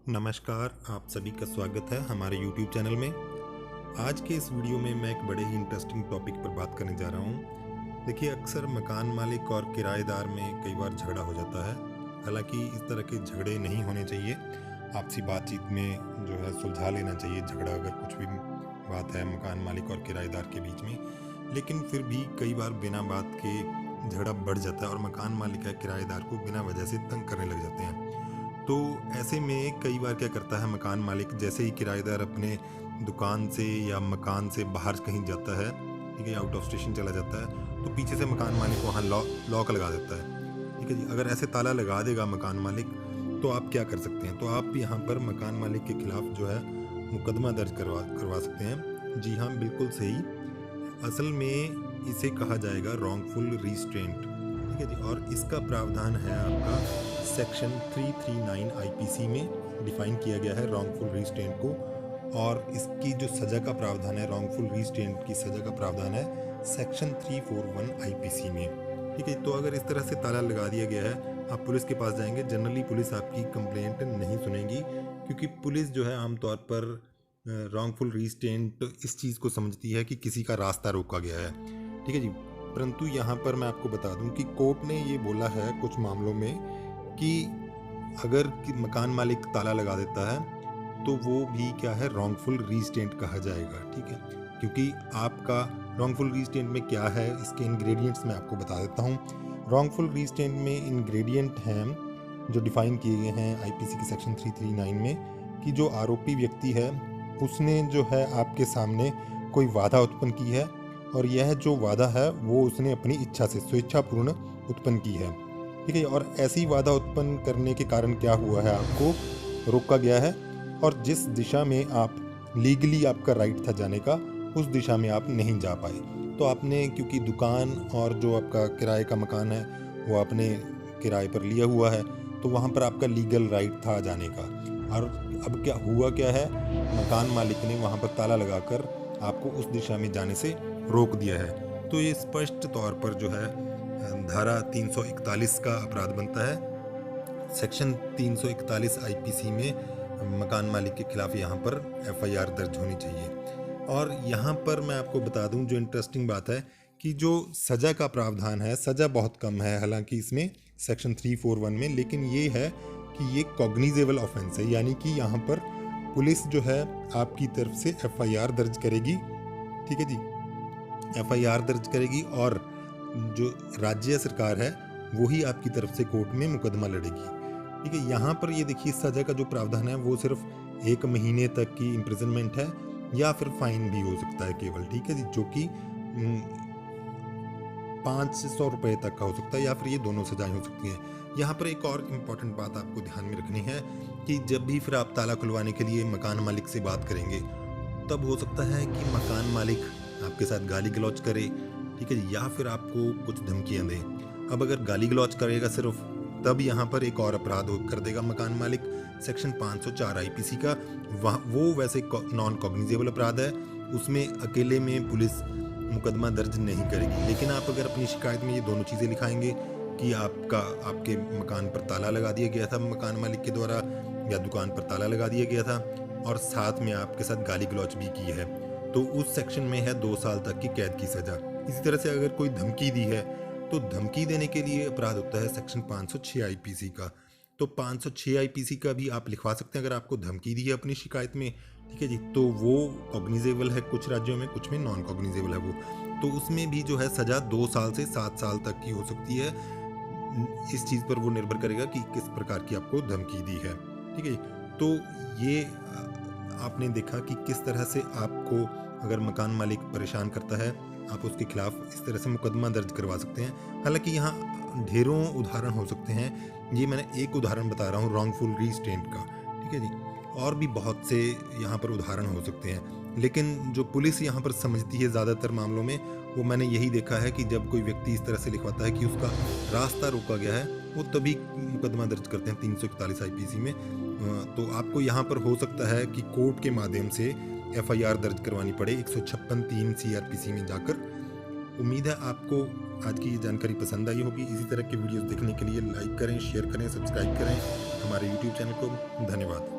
नमस्कार, आप सभी का स्वागत है हमारे YouTube चैनल में। आज के इस वीडियो में मैं एक बड़े ही इंटरेस्टिंग टॉपिक पर बात करने जा रहा हूँ। देखिए, अक्सर मकान मालिक और किराएदार में कई बार झगड़ा हो जाता है। हालांकि इस तरह के झगड़े नहीं होने चाहिए। आपसी बातचीत में जो है सुलझा लेना चाहिए झगड़ा, अगर कुछ भी बात है मकान मालिक और किराएदार के बीच में। लेकिन फिर भी कई बार बिना बात के झगड़ा बढ़ जाता है और मकान मालिक या किराएदार को बिना वजह से तंग करने लग जाते हैं। तो ऐसे में कई बार क्या करता है मकान मालिक, जैसे ही किराएदार अपने दुकान से या मकान से बाहर कहीं जाता है, ठीक है, आउट ऑफ स्टेशन चला जाता है, तो पीछे से मकान मालिक वहाँ लॉक लगा देता है। ठीक है जी। अगर ऐसे ताला लगा देगा मकान मालिक, तो आप क्या कर सकते हैं? तो आप यहाँ पर मकान मालिक के खिलाफ जो है मुकदमा दर्ज करवा सकते हैं। जी हाँ, बिल्कुल सही। असल में इसे कहा जाएगा रॉन्गफुल रिस्ट्रेंट। ठीक है जी। और इसका प्रावधान है आपका सेक्शन 339 आईपीसी में डिफाइन किया गया है रॉन्गफुल रिस्ट्रेंट को। और इसकी जो सज़ा का प्रावधान है, रॉन्गफुल रिस्ट्रेंट की सज़ा का प्रावधान है सेक्शन 341 आईपीसी में। ठीक है। तो अगर इस तरह से ताला लगा दिया गया है, आप पुलिस के पास जाएंगे, जनरली पुलिस आपकी कंप्लेंट नहीं सुनेगी, क्योंकि पुलिस जो है आमतौर पर रॉन्गफुल रिस्ट्रेंट इस चीज़ को समझती है कि किसी का रास्ता रोका गया है। ठीक है जी। परंतु यहाँ पर मैं आपको बता दूं कि कोर्ट ने ये बोला है कुछ मामलों में कि अगर मकान मालिक ताला लगा देता है तो वो भी क्या है, रॉन्गफुल रिस्ट्रेंट कहा जाएगा। ठीक है। क्योंकि आपका रॉन्गफुल रिस्ट्रेंट में क्या है, इसके इंग्रेडिएंट्स मैं आपको बता देता हूँ। रॉन्गफुल रिस्ट्रेंट में इंग्रेडिएंट हैं जो डिफाइन किए गए हैं आईपीसी के सेक्शन 339 में, कि जो आरोपी व्यक्ति है उसने जो है आपके सामने कोई वादा उत्पन्न की है, और यह जो वादा है वो उसने अपनी इच्छा से स्वेच्छापूर्ण उत्पन्न की है। ठीक है। और ऐसी वादा उत्पन्न करने के कारण क्या हुआ है, आपको रोका गया है, और जिस दिशा में आप लीगली आपका राइट था जाने का, उस दिशा में आप नहीं जा पाए। तो आपने, क्योंकि दुकान और जो आपका किराए का मकान है वो आपने किराए पर लिया हुआ है, तो वहाँ पर आपका लीगल राइट था जाने का। और अब क्या है, मकान मालिक ने वहाँ पर ताला लगाकर आपको उस दिशा में जाने से रोक दिया है। तो ये स्पष्ट तौर पर जो है धारा 341 का अपराध बनता है। सेक्शन 341 आईपीसी में मकान मालिक के खिलाफ यहाँ पर एफआईआर दर्ज होनी चाहिए। और यहाँ पर मैं आपको बता दूँ, जो इंटरेस्टिंग बात है कि जो सज़ा का प्रावधान है, सज़ा बहुत कम है हालांकि इसमें सेक्शन 341 में, लेकिन ये है कि ये कॉग्निजेबल ऑफेंस है, यानी कि यहाँ पर पुलिस जो है आपकी तरफ से एफआईआर दर्ज करेगी। ठीक है जी। एफआईआर दर्ज करेगी, और जो राज्य सरकार है वही आपकी तरफ से कोर्ट में मुकदमा लड़ेगी। ठीक है। यहाँ पर ये देखिए, सजा का जो प्रावधान है वो सिर्फ 1 महीने तक की इम्प्रिजनमेंट है, या फिर फाइन भी हो सकता है केवल। ठीक है जी। जो कि 500 रुपये तक का हो सकता है, या फिर ये दोनों सजाएं हो सकती हैं। यहाँ पर एक और इम्पॉर्टेंट बात आपको ध्यान में रखनी है कि जब भी फिर आप ताला खुलवाने के लिए मकान मालिक से बात करेंगे, तब हो सकता है कि मकान मालिक आपके साथ गाली गलौज करे, ठीक है, या फिर आपको कुछ धमकियां दे। अब अगर गाली गलौज करेगा सिर्फ, तब यहाँ पर एक और अपराध कर देगा मकान मालिक, सेक्शन 504 आईपीसी का। वो वैसे नॉन कॉग्निजेबल अपराध है, उसमें अकेले में पुलिस मुकदमा दर्ज नहीं करेगी। लेकिन आप अगर अपनी शिकायत में ये दोनों चीज़ें लिखाएंगे कि आपके मकान पर ताला लगा दिया गया था मकान मालिक के द्वारा, या दुकान पर ताला लगा दिया गया था, और साथ में आपके साथ गाली गलौज भी की है, तो उस सेक्शन में है 2 साल तक की कैद की सजा। इसी तरह से अगर कोई धमकी दी है, तो धमकी देने के लिए अपराध होता है सेक्शन 506 आईपीसी का। तो 506 आईपीसी का भी आप लिखवा सकते हैं अगर आपको धमकी दी है अपनी शिकायत में। ठीक है जी। तो वो कॉग्निजेबल है कुछ राज्यों में, कुछ में नॉन कॉग्निजेबल है वो। तो उसमें भी जो है सजा 2 साल से 7 साल तक की हो सकती है। इस चीज़ पर वो निर्भर करेगा कि किस प्रकार की आपको धमकी दी है। ठीक है। तो ये आपने देखा कि किस तरह से आपको अगर मकान मालिक परेशान करता है, आप उसके खिलाफ इस तरह से मुकदमा दर्ज करवा सकते हैं। हालांकि यहाँ ढेरों उदाहरण हो सकते हैं, ये मैंने एक उदाहरण बता रहा हूँ रॉन्गफुल रिस्ट्रेंट का। ठीक है जी। और भी बहुत से यहाँ पर उदाहरण हो सकते हैं, लेकिन जो पुलिस यहाँ पर समझती है ज़्यादातर मामलों में, वो मैंने यही देखा है कि जब कोई व्यक्ति इस तरह से लिखवाता है कि उसका रास्ता रोका गया है, वो तभी मुकदमा दर्ज करते हैं 341 आईपीसी में। तो आपको यहाँ पर हो सकता है कि कोर्ट के माध्यम से एफआईआर दर्ज करवानी पड़े 156(3) सीआरपीसी में जाकर। उम्मीद है आपको आज की ये जानकारी पसंद आई होगी। इसी तरह के वीडियोस देखने के लिए लाइक करें, शेयर करें, सब्सक्राइब करें हमारे यूट्यूब चैनल को। धन्यवाद।